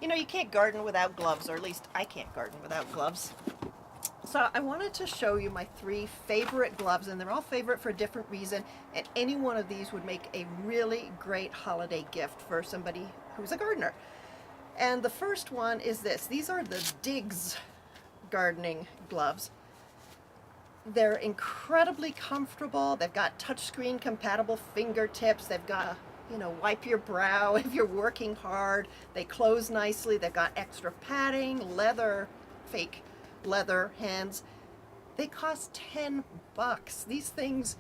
You know, you can't garden without gloves, or at least I can't garden without gloves. So I wanted to show you my 3 favorite gloves, and they're all favorite for a different reason, and any one of these would make a really great holiday gift for somebody who's a gardener. And the first one is this. These are the Diggs gardening gloves. They're incredibly comfortable. They've got touchscreen compatible fingertips. They've got, wipe your brow if you're working hard. They close nicely. They've got extra padding, leather, fake leather hands. They cost 10 bucks. These things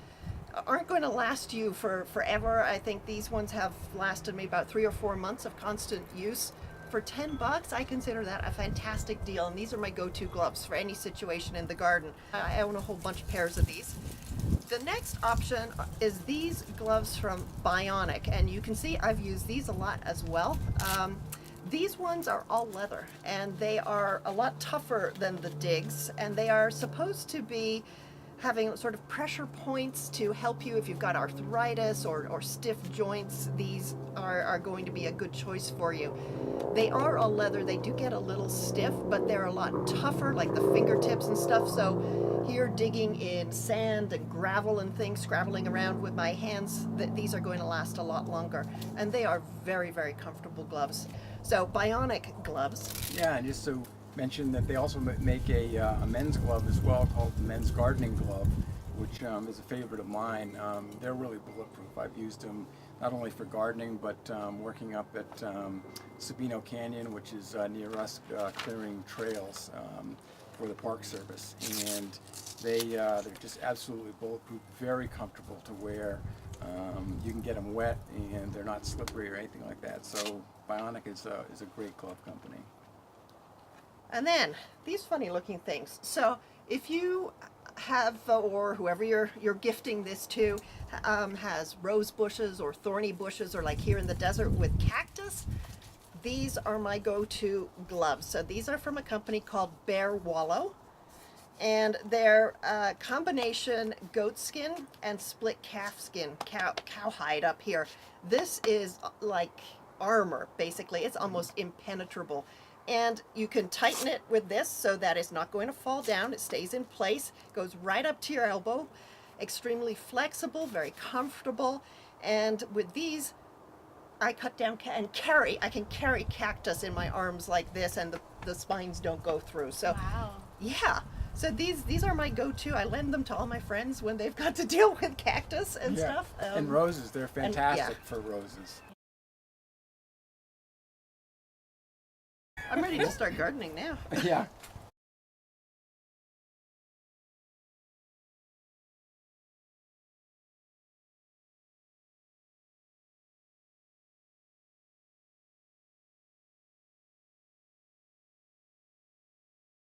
aren't going to last you for forever. I think these ones have lasted me about 3 or 4 months of constant use. For 10 bucks, I consider that a fantastic deal, and these are my go-to gloves for any situation in the garden. I own a whole bunch of pairs of these. The next option is these gloves from Bionic, and you can see I've used these a lot as well. These ones are all leather, and they are a lot tougher than the Diggs, and they are supposed to be having sort of pressure points to help you if you've got arthritis or stiff joints. These are going to be a good choice for you. They are all leather. They do get a little stiff, but they're a lot tougher, like the fingertips and stuff. So here digging in sand and gravel and things, scrabbling around with my hands, these are going to last a lot longer. And they are very, very comfortable gloves. So Bionic gloves. Yeah, and just to mention that they also make a men's glove as well called the men's gardening glove, which is a favorite of mine. They're really bulletproof. I've used them not only for gardening, but working up at Sabino Canyon, which is near us, clearing trails for the Park Service. And they're just absolutely bulletproof, very comfortable to wear. You can get them wet, and they're not slippery or anything like that. So Bionic is a great glove company. And then these funny looking things. So if you have, or whoever you're gifting this to, has rose bushes or thorny bushes, or like here in the desert with cactus, these are my go-to gloves. So these are from a company called Bear Wallow, and they're combination goat skin and split calf skin, cowhide up here. This is like armor, basically. It's almost impenetrable. And you can tighten it with this so that it's not going to fall down. It stays in place, goes right up to your elbow. Extremely flexible, very comfortable. And with these, I cut down and carry. I can carry cactus in my arms like this, and the spines don't go through. So, Wow. yeah. So these are my go-to. I lend them to all my friends when they've got to deal with cactus and stuff. And roses, they're fantastic yeah. for roses. I'm ready to start gardening now. Yeah.